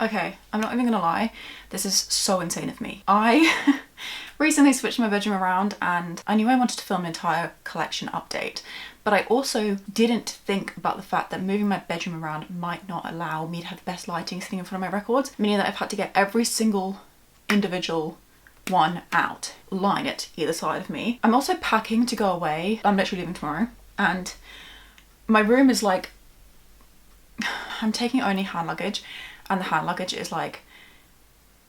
Okay, I'm not even gonna lie, this is so insane of me. I recently switched my bedroom around and I knew I wanted to film an entire collection update, but I also didn't think about the fact that moving my bedroom around might not allow me to have the best lighting sitting in front of my records, meaning that I've had to get every single individual one out, line it either side of me. I'm also packing to go away. I'm literally leaving tomorrow and my room is like, I'm taking only hand luggage and the hand luggage is like,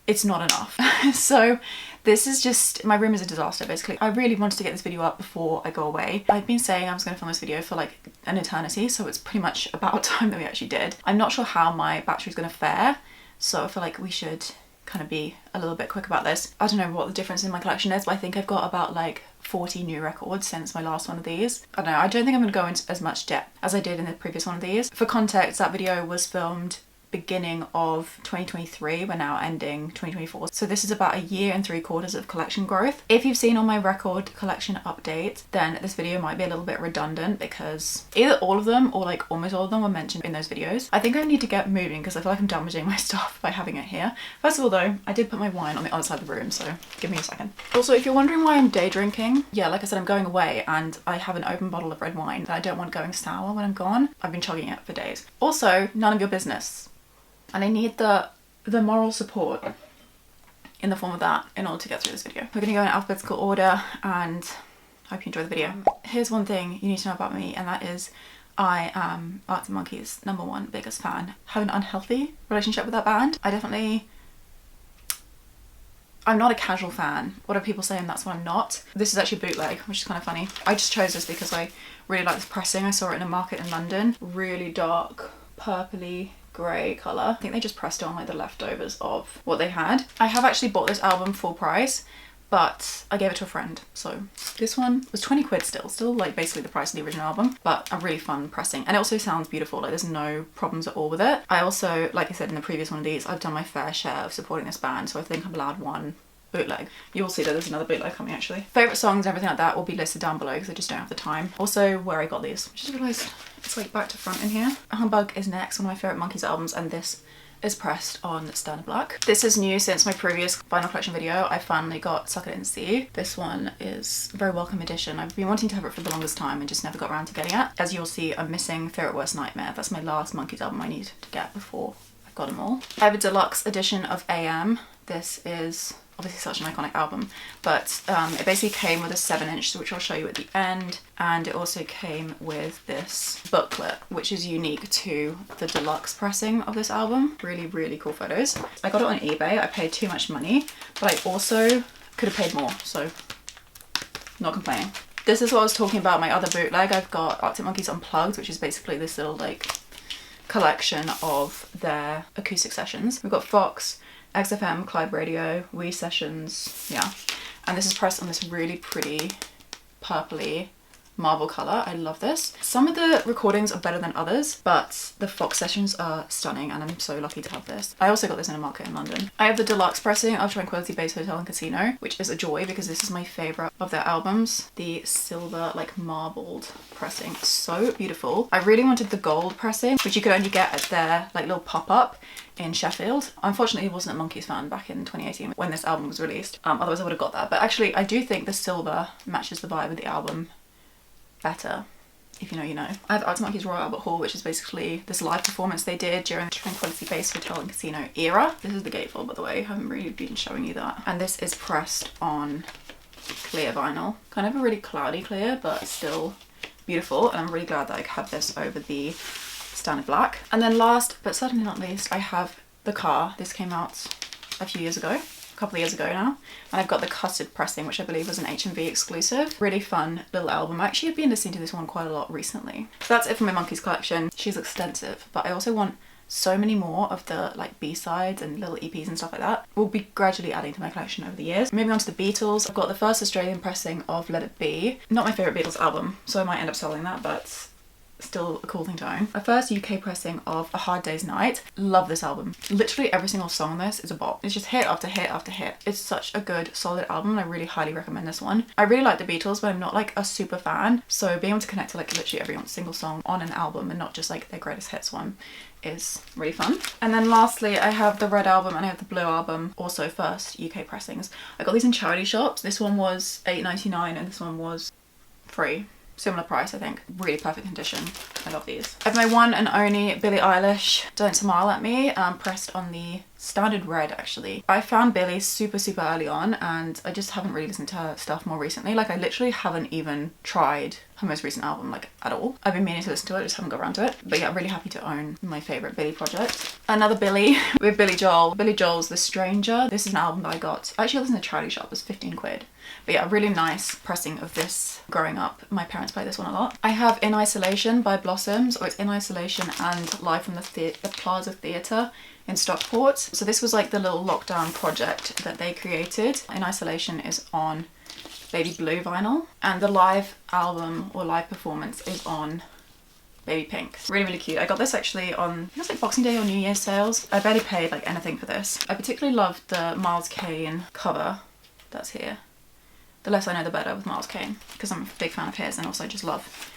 it's not enough. So this is just, my room is a disaster basically. I really wanted to get this video up before I go away. I've been saying I was going to film this video for like an eternity, so it's pretty much about time that we actually did. I'm not sure how my battery's going to fare, so I feel like we should kind of be a little bit quick about this. I don't know what the difference in my collection is, but I think I've got about like 40 new records since my last one of these. I don't know, I don't think I'm going to go into as much depth as I did in the previous one of these. For context, that video was filmed beginning of 2023, we're now ending 2024, so this is about 1 3/4 years of collection growth. If you've seen all my record collection updates, then this video might be a little bit redundant because either all of them or like almost all of them were mentioned in those videos. I think I need to get moving because I feel like I'm damaging my stuff by having it here. First of all though, I did put my wine on the other side of the room, so give me a second. Also, if you're wondering why I'm day drinking, yeah, like I said, I'm going away and I have an open bottle of red wine that I don't want going sour when I'm gone. I've been chugging it for days. Also, none of your business. And I need the moral support in the form of that in order to get through this video. We're gonna go in alphabetical order and I hope you enjoy the video. Here's one thing you need to know about me, and that is I am Arctic Monkeys' #1 biggest fan. Have an unhealthy relationship with that band. I'm not a casual fan. What are people saying? That's what I'm not. This is actually a bootleg, which is kind of funny. I just chose this because I really like this pressing. I saw it in a market in London. Really dark, purpley, grey colour. I think they just pressed it on like the leftovers of what they had. I have actually bought this album full price, but I gave it to a friend. So this one was 20 quid still like basically the price of the original album, but a really fun pressing. And it also sounds beautiful, like there's no problems at all with it. I also, like I said in the previous one of these, I've done my fair share of supporting this band, so I think I'm allowed one bootleg. You will see that there's another bootleg coming actually. Favourite songs and everything like that will be listed down below because I just don't have the time. Also where I got these. I just realised it's like back to front in here. Humbug is next, one of my favourite Monkeys albums, and this is pressed on Standard Black. This is new since my previous vinyl collection video. I finally got Suck It In See. This one is a very welcome addition. I've been wanting to have it for the longest time and just never got around to getting it. As you'll see, I'm missing Favourite Worst Nightmare. That's my last Monkeys album I need to get before I've got them all. I have a deluxe edition of AM. This is obviously such an iconic album, but it basically came with a 7-inch, which I'll show you at the end, and it also came with this booklet, which is unique to the deluxe pressing of this album. Really, really cool photos. I got it on eBay. I paid too much money, but I also could have paid more, so not complaining. This is what I was talking about, my other bootleg. I've got Arctic Monkeys Unplugged, which is basically this little like collection of their acoustic sessions. We've got Fox, XFM, Clive Radio, Wii Sessions, yeah. And this is pressed on this really pretty purpley marble colour. I love this. Some of the recordings are better than others, but the Fox sessions are stunning and I'm so lucky to have this. I also got this in a market in London. I have the deluxe pressing of Tranquility Base Hotel and Casino, which is a joy because this is my favourite of their albums. The silver like marbled pressing, so beautiful. I really wanted the gold pressing, which you could only get at their like little pop-up in Sheffield. Unfortunately, I wasn't a Monkeys fan back in 2018 when this album was released. Otherwise I would have got that. But actually, I do think the silver matches the vibe of the album better. If you know, you know. I have Arctic Monkeys Royal Albert Hall, which is basically this live performance they did during the Tranquility Base Hotel and Casino era. This is the gatefold, by the way. I haven't really been showing you that. And this is pressed on clear vinyl. Kind of a really cloudy clear, but still beautiful. And I'm really glad that I have this over the Standard Black. And then last but certainly not least, I have the car. This came out a few years ago, a couple of years ago now, and I've got the custard pressing, which I believe was an HMV exclusive. Really fun little album. I actually have been listening to this one quite a lot recently. So that's it for my Monkeys collection. She's extensive, but I also want so many more of the like B-sides and little EPs and stuff like that. We'll be gradually adding to my collection over the years. Moving on to the Beatles, I've got the first Australian pressing of Let It Be. Not my favourite Beatles album, so I might end up selling that, but still a cool thing to own. A first UK pressing of A Hard Day's Night. Love this album. Literally every single song on this is a bop. It's just hit after hit after hit. It's such a good, solid album, and I really highly recommend this one. I really like the Beatles, but I'm not like a super fan, so being able to connect to like literally every single song on an album and not just like their greatest hits one is really fun. And then lastly, I have the red album and I have the blue album, also first UK pressings. I got these in charity shops. This one was £8.99 and this one was free. Similar price, I think. Really perfect condition. I love these. I have my one and only Billie Eilish Don't Smile at Me, pressed on the standard red actually. I found Billie super early on and I just haven't really listened to her stuff more recently. Like I literally haven't even tried her most recent album like at all. I've been meaning to listen to it, I just haven't got around to it. But yeah, I'm really happy to own my favourite Billie project. Another Billie with Billy Joel. Billy Joel's The Stranger. This is an album that I got, actually I was in the charity shop, it was 15 quid. But yeah, a really nice pressing of this growing up. My parents play this one a lot. I have In Isolation by Blossoms, or it's In Isolation and Live from the Plaza Theatre in Stockport. So this was like the little lockdown project that they created. In Isolation is on baby blue vinyl and the live album or live performance is on baby pink. Really cute. I got this actually on, I think it was like Boxing Day or New Year's sales. I barely paid like anything for this. I particularly loved the Miles Kane cover that's here. The less I know the better with Miles Kane, because I'm a big fan of his and also just love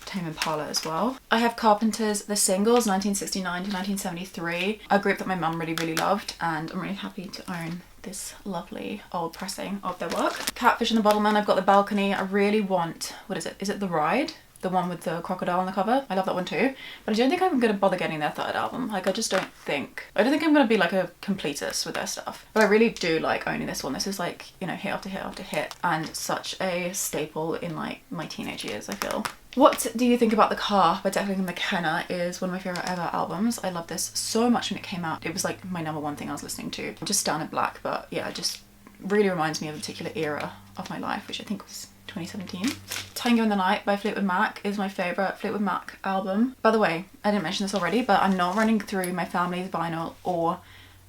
Tame Impala as well. I have Carpenter's The Singles 1969 to 1973, a group that my mum really loved, and I'm really happy to own this lovely old pressing of their work. Catfish and the Bottleman, I've got The Balcony. I really want, what is it? Is it The Ride? The one with the crocodile on the cover. I love that one too. But I don't think I'm gonna bother getting their third album. Like I don't think I'm gonna be like a completist with their stuff. But I really do like owning this one. This is like, you know, hit after hit after hit and such a staple in like my teenage years, I feel. What Do You Think About the Car by Declan McKenna is one of my favourite ever albums. I love this so much when it came out. It was like my #1 thing I was listening to. Just Standard Black, but yeah, it just really reminds me of a particular era of my life, which I think was 2017. Tango in the Night by Fleetwood Mac is my favourite Fleetwood Mac album. By the way, I didn't mention this already, but I'm not running through my family's vinyl or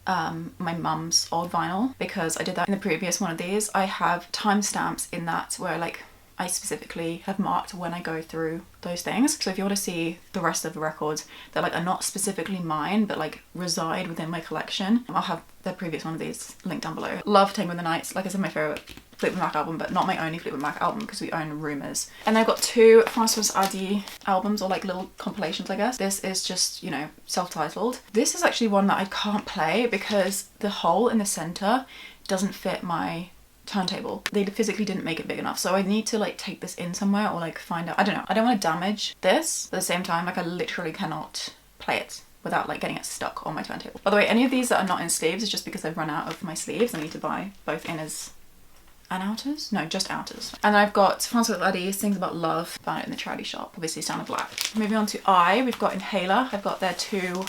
my mum's old vinyl because I did that in the previous one of these. I have timestamps in that where like I specifically have marked when I go through those things. So if you want to see the rest of the records that like are not specifically mine but like reside within my collection, I'll have the previous one of these linked down below. Love Tango in the Night, like I said, my favourite Fleetwood Mac album, but not my only Fleetwood Mac album because we own Rumours. And I've got 2 François Hardy albums, or like little compilations I guess. This is just, you know, self-titled. This is actually one that I can't play because the hole in the centre doesn't fit my turntable. They physically didn't make it big enough, so I need to like take this in somewhere or like find out, I don't know. I don't want to damage this, but at the same time like I literally cannot play it without like getting it stuck on my turntable. By the way, any of these that are not in sleeves is just because I've run out of my sleeves. I need to buy both inners and outers? No, just outers. And I've got François Hardy Sings About Love, found it in the charity shop, obviously Standard Black. Moving on to we've got Inhaler. I've got their 2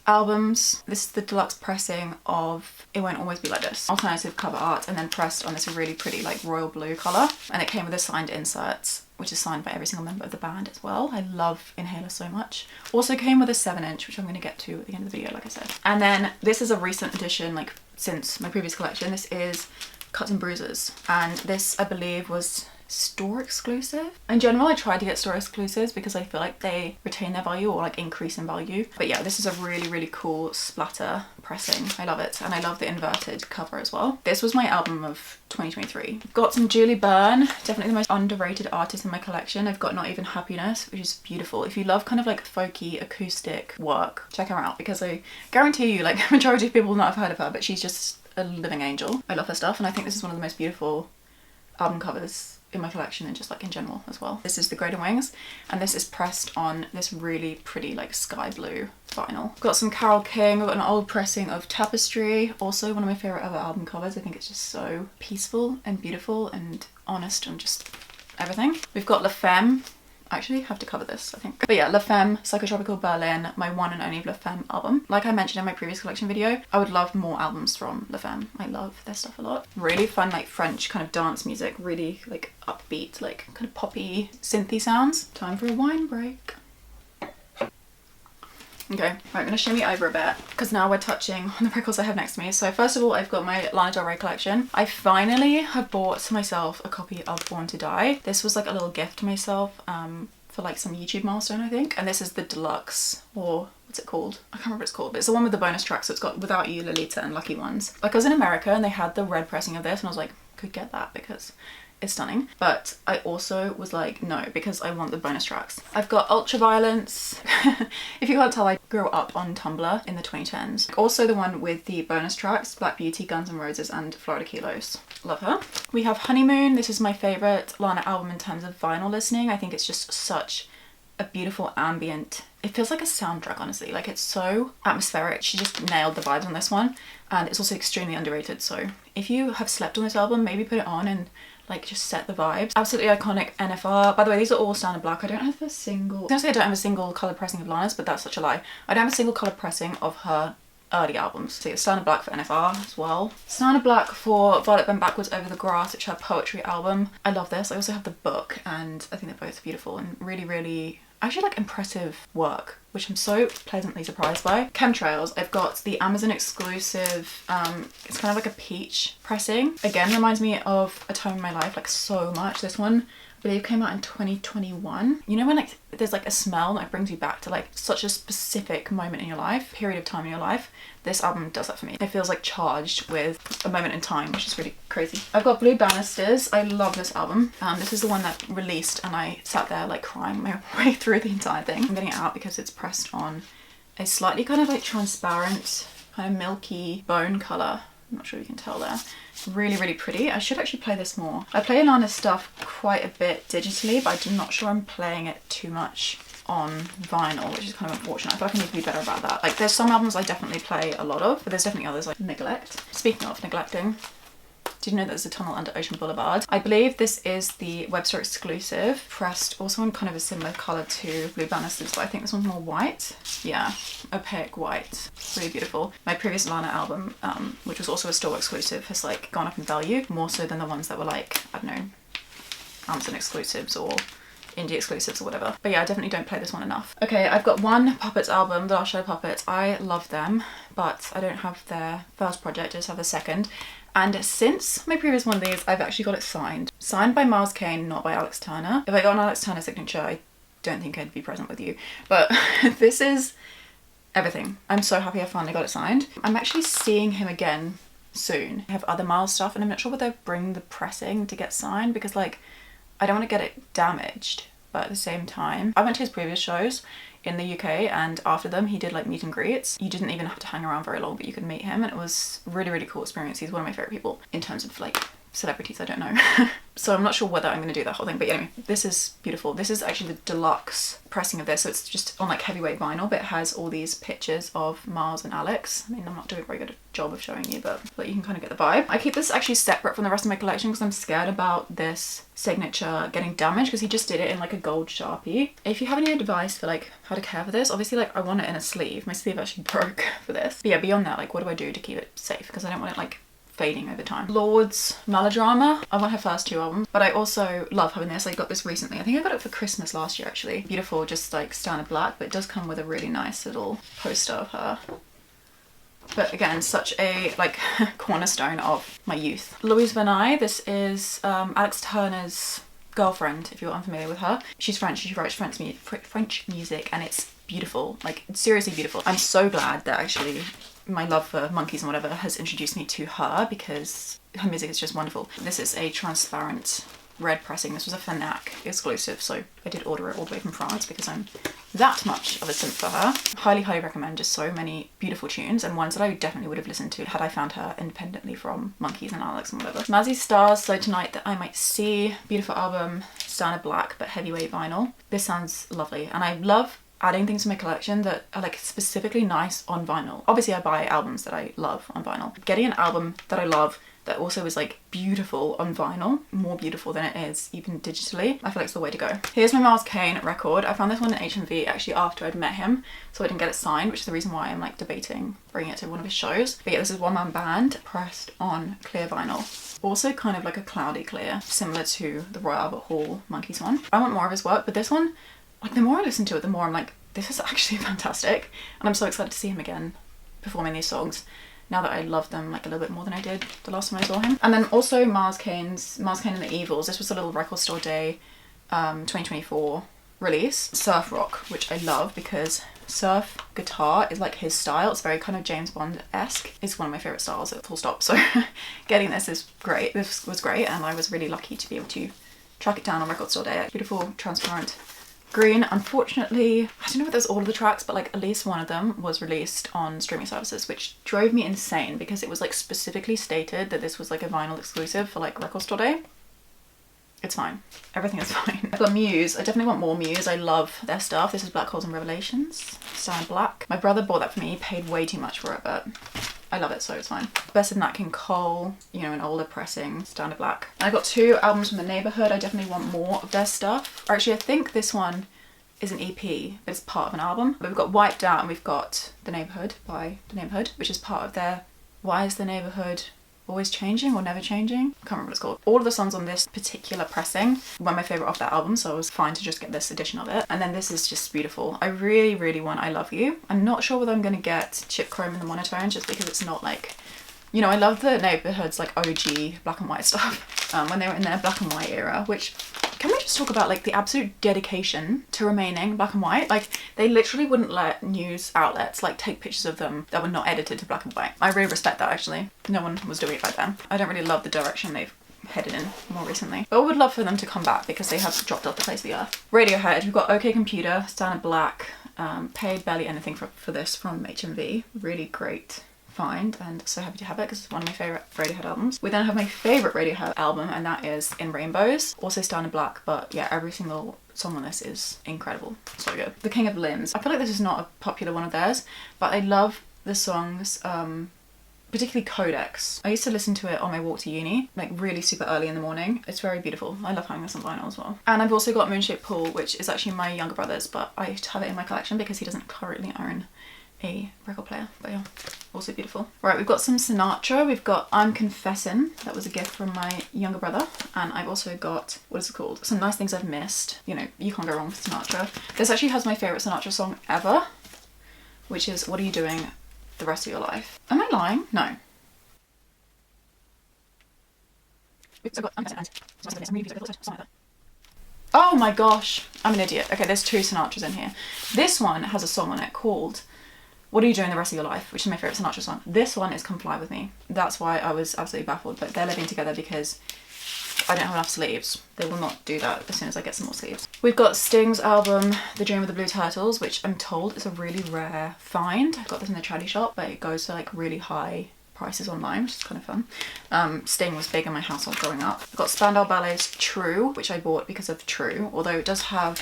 albums. This is the deluxe pressing of It Won't Always Be Like This. Alternative cover art and then pressed on this really pretty like royal blue colour. And it came with a signed insert, which is signed by every single member of the band as well. I love Inhaler so much. Also came with a 7-inch, which I'm going to get to at the end of the video, like I said. And then this is a recent addition, like since my previous collection. This is Cuts and Bruises, and this I believe was store exclusive. In general, I try to get store exclusives because I feel like they retain their value or like increase in value. But yeah, this is a really cool splatter pressing. I love it, and I love the inverted cover as well. This was my album of 2023. Got some Julie Byrne, definitely the most underrated artist in my collection. I've got Not Even Happiness, which is beautiful. If you love kind of like folky acoustic work, check her out because I guarantee you like majority of people will not have heard of her, but she's just a living angel. I love her stuff, and I think this is one of the most beautiful album covers in my collection and just like in general as well. This is The Greater Wings, and this is pressed on this really pretty like sky blue vinyl. Got some Carole King. I've got an old pressing of Tapestry, also one of my favourite ever album covers. I think it's just so peaceful and beautiful and honest and just everything. We've got La Femme. Actually have to cover this, I think. But yeah, La Femme, Psychotropical Berlin, my one and only La Femme album. Like I mentioned in my previous collection video, I would love more albums from La Femme. I love their stuff a lot. Really fun like French kind of dance music, really like upbeat, like kind of poppy, synthy sounds. Time for a wine break. Okay, right, I'm gonna shimmy over a bit because now we're touching on the records I have next to me. So first of all, I've got my Lana Del Rey collection. I finally have bought myself a copy of Born to Die. This was like a little gift to myself for like some YouTube milestone, I think. And this is the deluxe, or what's it called? I can't remember what it's called, but it's the one with the bonus tracks. So it's got Without You, Lolita and Lucky Ones. Like I was in America and they had the red pressing of this and I was like, could get that because it's stunning. But I also was like, no, because I want the bonus tracks. I've got Ultraviolence. If you can't tell, I grew up on Tumblr in the 2010s. Also the one with the bonus tracks, Black Beauty, Guns N' Roses and Florida Kilos. Love her. We have Honeymoon. This is my favourite Lana album in terms of vinyl listening. I think it's just such a beautiful ambient. It feels like a soundtrack, honestly. Like it's so atmospheric. She just nailed the vibes on this one. And it's also extremely underrated. So if you have slept on this album, maybe put it on and like just set the vibes. Absolutely iconic NFR. By the way, these are all standard black. I don't have a single, I was gonna say I don't have a single colour pressing of Lana's, but that's such a lie. I don't have a single colour pressing of her early albums. So yeah, standard black for NFR as well. Standard black for Violet Bent Backwards Over the Grass, which is her poetry album. I love this. I also have the book and I think they're both beautiful and really, really actually like impressive work, which I'm so pleasantly surprised by. Chemtrails, I've got the Amazon exclusive, it's kind of like a peach pressing. Again, reminds me of a time in my life, like so much. This one, I believe, came out in 2021. You know when like there's like a smell that brings you back to like such a specific moment in your life, period of time in your life? This album does that for me. It feels like charged with a moment in time, which is really crazy. I've got Blue Banisters. I love this album. This is the one that released and I sat there like crying my way through the entire thing. I'm getting it out because it's pressed on a slightly kind of like transparent, kind of milky bone colour. I'm not sure you can tell there. Really, really pretty. I should actually play this more. I play Lana's stuff quite a bit digitally, but I'm not sure I'm playing it too much on vinyl, which is kind of unfortunate. I feel like I need to be better about that. Like there's some albums I definitely play a lot of, but there's definitely others I neglect. Speaking of neglecting, did you know there's a tunnel under Ocean Boulevard? I believe this is the Webster exclusive, pressed also in kind of a similar colour to Blue Banisters, but I think this one's more white. Yeah, opaque white. Really beautiful. My previous Lana album, which was also a store exclusive, has like gone up in value more so than the ones that were like, I don't know, Amazon exclusives or indie exclusives or whatever. But yeah, I definitely don't play this one enough. Okay, I've got one Puppets album, The Last Shadow Puppets. I love them, but I don't have their first project, I just have the second. And since my previous one of these, I've actually got it signed. Signed by Miles Kane, not by Alex Turner. If I got an Alex Turner signature, I don't think I'd be present with you. But this is everything. I'm so happy I finally got it signed. I'm actually seeing him again soon. I have other Miles stuff and I'm not sure whether I bring the pressing to get signed because like, I don't want to get it damaged. But at the same time, I went to his previous shows in the UK and after them he did like meet and greets. You didn't even have to hang around very long, but you could meet him and it was really, really cool experience. He's one of my favorite people in terms of like celebrities, I don't know. So I'm not sure whether I'm going to do that whole thing, but anyway, this is beautiful. This is actually the deluxe pressing of this, so it's just on like heavyweight vinyl, but it has all these pictures of Miles and Alex. I mean, I'm not doing a very good job of showing you, but you can kind of get the vibe. I keep this actually separate from the rest of my collection because I'm scared about this signature getting damaged because he just did it in like a gold Sharpie. If you have any advice for like how to care for this, obviously like I want it in a sleeve. My sleeve actually broke for this. But yeah, beyond that, like what do I do to keep it safe? Because I don't want it like fading over time. Lord's Melodrama. I want her first two albums, but I also love having this. I got this recently. I think I got it for Christmas last year actually. Beautiful, just like standard black, but it does come with a really nice little poster of her. But again, such a like cornerstone of my youth. Louise Vanai. This is Alex Turner's girlfriend, if you're unfamiliar with her. She's French, she writes French music and it's beautiful, like it's seriously beautiful. I'm so glad that actually my love for monkeys and whatever has introduced me to her because her music is just wonderful. This is a transparent red pressing. This was a Fnac exclusive, so I did order it all the way from France because I'm that much of a simp for her. Highly, highly recommend. Just so many beautiful tunes and ones that I definitely would have listened to had I found her independently from Monkeys and Alex and whatever. Mazzy Stars, So Tonight That I Might See. Beautiful album, standard black but heavyweight vinyl. This sounds lovely and I love adding things to my collection that are like specifically nice on vinyl. Obviously I buy albums that I love on vinyl. Getting an album that I love that also is like beautiful on vinyl, more beautiful than it is even digitally, I feel like it's the way to go. Here's my Miles Kane record. I found this one in HMV actually after I'd met him, so I didn't get it signed, which is the reason why I'm like debating bringing it to one of his shows. But yeah, this is One Man Band pressed on clear vinyl. Also kind of like a cloudy clear, similar to the Royal Albert Hall Monkeys one. I want more of his work, but this one, like the more I listen to it, the more I'm like, this is actually fantastic. And I'm so excited to see him again performing these songs now that I love them like a little bit more than I did the last time I saw him. And then also Miles Kane and the Evils. This was a little record store day 2024 release, Surf Rock, which I love because surf guitar is like his style. It's very kind of James Bond-esque. It's one of my favorite styles, full stop. So getting this is great. This was great, and I was really lucky to be able to track it down on Record Store Day. Beautiful transparent green. Unfortunately, I don't know if there's all of the tracks, but like at least one of them was released on streaming services, which drove me insane because it was like specifically stated that this was like a vinyl exclusive for like Record Store Day. It's fine. Everything is fine. I've got Muse. I definitely want more Muse. I love their stuff. This is Black Holes and Revelations. Standard black. My brother bought that for me. He paid way too much for it, but I love it, so it's fine. Best of Nat King Cole, you know, an older pressing, standard black. And I got 2 albums from The Neighbourhood. I definitely want more of their stuff. Actually, I think this one is an EP, but it's part of an album. But we've got Wiped Out and we've got The Neighbourhood by The Neighbourhood, which is part of their Why Is The Neighbourhood Always Changing or Never Changing? I can't remember what it's called. All of the songs on this particular pressing were my favourite off that album, so I was fine to just get this edition of it. And then this is just beautiful. I really, really want I Love You. I'm not sure whether I'm going to get Chip Chrome in the monotone just because it's not like, you know, I love The Neighbourhood's like OG black and white stuff when they were in their black and white era, which, can we just talk about like the absolute dedication to remaining black and white? Like they literally wouldn't let news outlets like take pictures of them that were not edited to black and white. I really respect that actually. No one was doing it back then. I don't really love the direction they've headed in more recently. But I would love for them to come back because they have dropped off the face of the earth. Radiohead, we've got OK Computer, Standard Black, paid barely anything for this from HMV. Really great find and so happy to have it because it's one of my favourite Radiohead albums. We then have my favourite Radiohead album, and that is In Rainbows, also Standard Black, but yeah, every single song on this is incredible. So good. The King of Limbs. I feel like this is not a popular one of theirs, but I love the songs, particularly Codex. I used to listen to it on my walk to uni, like really super early in the morning. It's very beautiful. I love having this on vinyl as well. And I've also got Moonshaped Pool, which is actually my younger brother's, but I have it in my collection because he doesn't currently own a record player. But yeah, also beautiful. Right, we've got some Sinatra. We've got I'm Confessin'. That was a gift from my younger brother. And I've also got, what is it called? Some Nice Things I've Missed. You know, you can't go wrong with Sinatra. This actually has my favourite Sinatra song ever, which is What Are You Doing the Rest of Your Life? Am I lying? No. Oh my gosh, I'm an idiot. Okay, there's 2 Sinatras in here. This one has a song on it called What Are You Doing the Rest of Your Life, which is my favourite Sinatra song. This one is Come Fly With Me. That's why I was absolutely baffled, but they're living together because I don't have enough sleeves. They will not do that as soon as I get some more sleeves. We've got Sting's album, The Dream of the Blue Turtles, which I'm told is a really rare find. I got this in the charity shop, but it goes for like really high prices online, which is kind of fun. Sting was big in my household growing up. I've got Spandau Ballet's True, which I bought because of True, although it does have,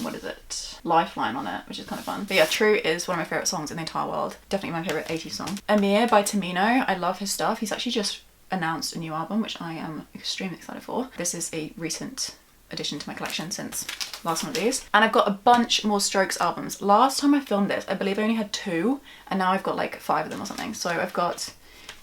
what is it? Lifeline on it, which is kind of fun. But yeah, True is one of my favourite songs in the entire world. Definitely my favourite 80s song. Amir by Tamino. I love his stuff. He's actually just announced a new album, which I am extremely excited for. This is a recent addition to my collection since last one of these. And I've got a bunch more Strokes albums. Last time I filmed this, I believe I only had 2, and now I've got like 5 of them or something. So I've got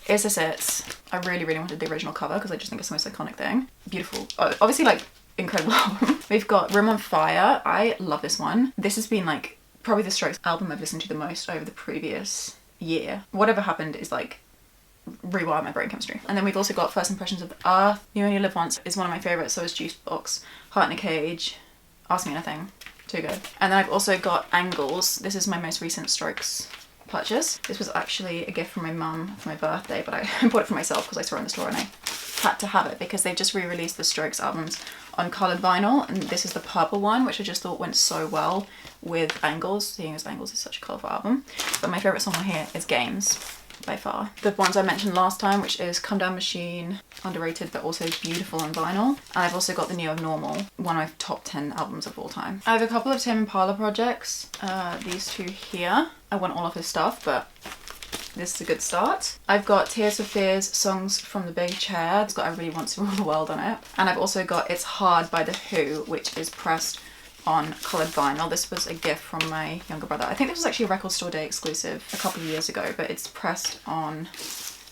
Is This It? I really, really wanted the original cover because I just think it's the most iconic thing. Beautiful. Oh, obviously like incredible album. We've got Room on Fire. I love this one. This has been like probably the Strokes album I've listened to the most over the previous year. Whatever happened is like rewire my brain chemistry. And then we've also got First Impressions of the Earth. You Only Live Once is one of my favourites, so is Juice Box, Heart in a Cage, Ask Me Anything, too good. And then I've also got Angles. This is my most recent Strokes purchase. This was actually a gift from my mum for my birthday, but I bought it for myself because I saw it in the store and I had to have it because they've just re-released the Strokes albums on coloured vinyl, and this is the purple one, which I just thought went so well with Angles, seeing as Angles is such a colourful album. But my favourite song on here is Games, by far. The ones I mentioned last time, which is Come Down Machine, underrated but also beautiful on vinyl. And I've also got The New Abnormal, one of my top 10 albums of all time. I have a couple of Tame Impala projects, these 2 here. I want all of his stuff, but this is a good start. I've got Tears for Fears, Songs from the Big Chair. It's got I Really Want to Rule the World on it. And I've also got It's Hard by The Who, which is pressed on coloured vinyl. This was a gift from my younger brother. I think this was actually a Record Store Day exclusive a couple of years ago, but it's pressed on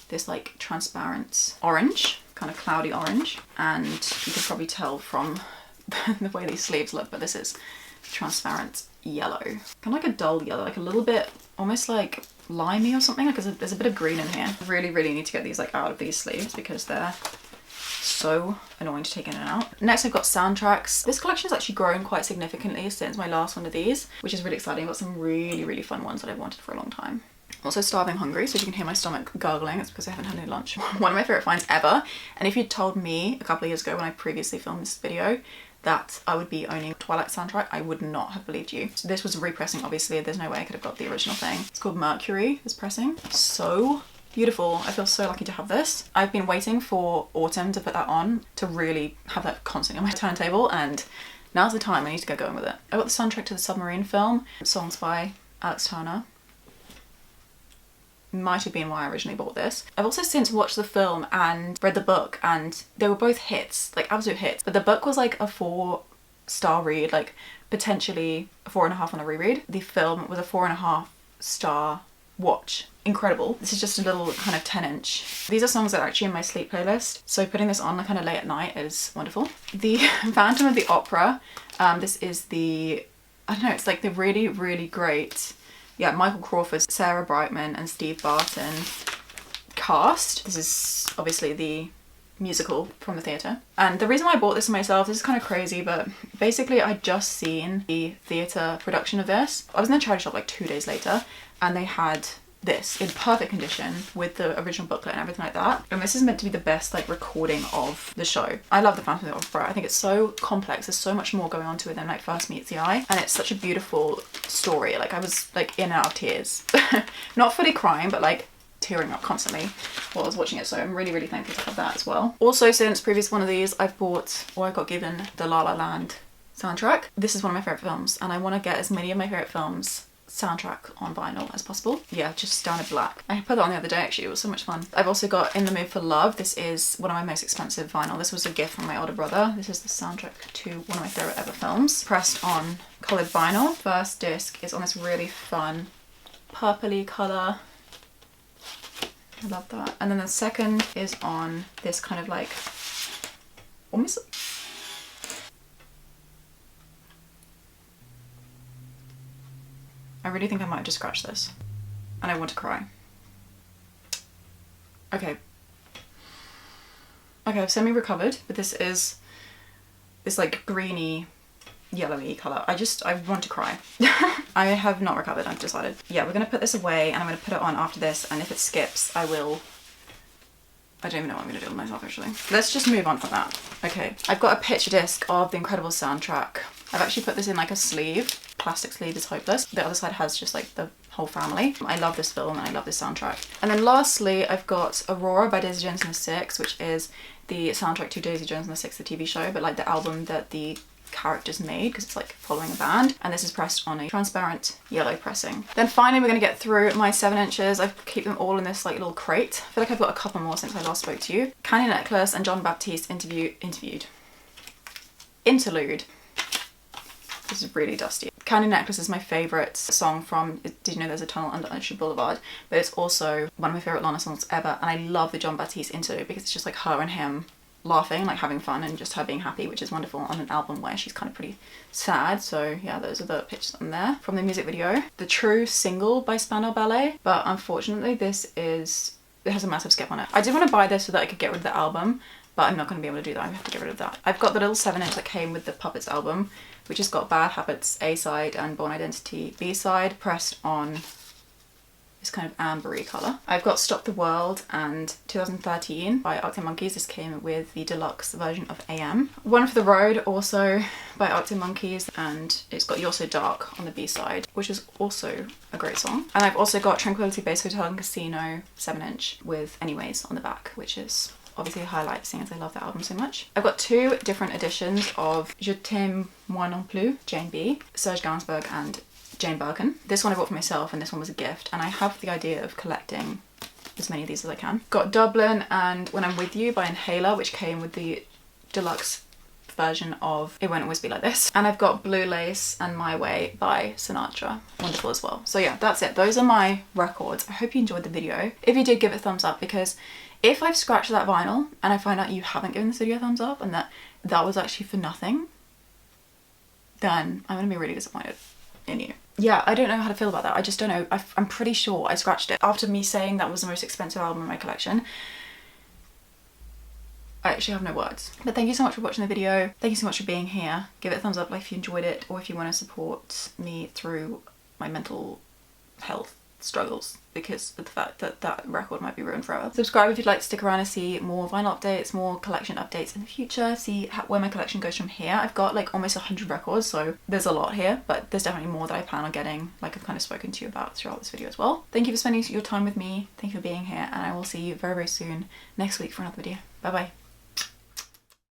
this like transparent orange, kind of cloudy orange, and you could probably tell from the way these sleeves look, but this is transparent yellow, kind of like a dull yellow, like a little bit almost like limey or something. Like there's a bit of green in here. I really, really need to get these like out of these sleeves because they're So annoying to take in and out. Next I've got soundtracks. This collection has actually grown quite significantly since my last one of these, which is really exciting. I've got some really fun ones that I've wanted for a long time. Also starving hungry, so as you can hear my stomach gurgling, it's because I haven't had any lunch. One of my favourite finds ever, and if you'd told me a couple of years ago when I previously filmed this video that I would be owning Twilight soundtrack, I would not have believed you. So this was a repressing, obviously, there's no way I could have got the original thing. It's called Mercury, this pressing. So beautiful. I feel so lucky to have this. I've been waiting for autumn to put that on, to really have that constantly on my turntable, and now's the time. I need to get going with it. I got the soundtrack to the Submarine film, songs by Alex Turner. Might have been why I originally bought this. I've also since watched the film and read the book, and they were both hits, like absolute hits. But the book was like a 4-star read, like potentially a 4.5 on a reread. The film was a 4.5-star watch. Incredible. This is just a little kind of 10-inch. These are songs that are actually in my sleep playlist, so putting this on like kind of late at night is wonderful. The Phantom of the Opera. This is the, I don't know, it's like the really great, yeah, Michael Crawford, Sarah Brightman and Steve Barton cast. This is obviously the musical from the theatre. And the reason why I bought this for myself, this is kind of crazy, but basically I'd just seen the theatre production of this. I was in the charity shop like 2 days later, and they had this in perfect condition with the original booklet and everything like that. And this is meant to be the best like recording of the show. I love the Phantom of the Opera. I think it's so complex. There's so much more going on to it than like first meets the eye. And it's such a beautiful story. Like I was like in and out of tears. Not fully crying, but like tearing up constantly while I was watching it. So I'm really thankful to have that as well. Also, since previous one of these, I've bought, or I got given the La La Land soundtrack. This is one of my favourite films, and I want to get as many of my favourite films soundtrack on vinyl as possible. Yeah, just standard black. I put that on the other day actually, it was so much fun. I've also got In the Mood for Love. This is one of my most expensive vinyl. This was a gift from my older brother. This is the soundtrack to one of my favourite ever films. Pressed on coloured vinyl. First disc is on this really fun purpley colour. I love that. And then the second is on this kind of like almost, I really think I might have just scratched this and I want to cry. Okay, I've semi-recovered, but this is this like greeny yellowy colour. I want to cry. I have not recovered, I've decided. Yeah, we're gonna put this away and I'm gonna put it on after this, and if it skips I don't even know what I'm gonna do with myself actually. Let's just move on from that. Okay, I've got a picture disc of the incredible soundtrack. I've actually put this in like a sleeve. Plastic sleeve is hopeless. The other side has just like the whole family. I love this film and I love this soundtrack. And then lastly, I've got Aurora by Daisy Jones and the Six, which is the soundtrack to Daisy Jones and the Six, the TV show, but like the album that the characters made, because it's like following a band. And this is pressed on a transparent yellow pressing. Then finally we're going to get through my 7 inches. I keep them all in this like little crate. I feel like I've got a couple more since I last spoke to you. Candy Necklace and John Baptiste interlude. This is really dusty. Candy Necklace is my favourite song from Did You Know There's a Tunnel Under Ocean Boulevard? But it's also one of my favourite Lana songs ever, and I love the John Baptiste interlude because it's just like her and him laughing, like having fun, and just her being happy, which is wonderful on an album where she's kind of pretty sad. So yeah, those are the pictures on there from the music video. The True single by Spandau Ballet, but unfortunately it has a massive skip on it. I did want to buy this so that I could get rid of the album, but I'm not going to be able to do that. I have to get rid of that. I've got the little 7-inch that came with the Puppets album, which has got Bad Habits A-side and Born Identity B-side, pressed on this kind of ambery colour. I've got Stop the World and 2013 by Arctic Monkeys. This came with the deluxe version of AM. One for the Road, also by Arctic Monkeys, and it's got You're So Dark on the B-side, which is also a great song. And I've also got Tranquility Base Hotel and Casino 7-inch with Anyways on the back, which is obviously a highlight seeing as I love that album so much. I've got 2 different editions of Je t'aime moi non plus, Jane B, Serge Gainsbourg and Jane Birkin. This one I bought for myself and this one was a gift, and I have the idea of collecting as many of these as I can. Got Dublin and When I'm With You by Inhaler, which came with the deluxe version of It Won't Always Be Like This. And I've got Blue Lace and My Way by Sinatra. Wonderful as well. So yeah, that's it. Those are my records. I hope you enjoyed the video. If you did, give it a thumbs up, because if I've scratched that vinyl and I find out you haven't given this video a thumbs up and that was actually for nothing, then I'm gonna be really disappointed in you. Yeah, I don't know how to feel about that. I just don't know. I'm pretty sure I scratched it after me saying that was the most expensive album in my collection. I actually have no words. But thank you so much for watching the video. Thank you so much for being here. Give it a thumbs up if you enjoyed it, or if you want to support me through my mental health struggles because of the fact that that record might be ruined forever. Subscribe if you'd like to stick around and see more vinyl updates, more collection updates in the future, see where my collection goes from here. I've got like almost 100 records, so there's a lot here, but there's definitely more that I plan on getting, like I've kind of spoken to you about throughout this video as well. Thank you for spending your time with me. Thank you for being here, and I will see you very, very soon next week for another video. Bye bye.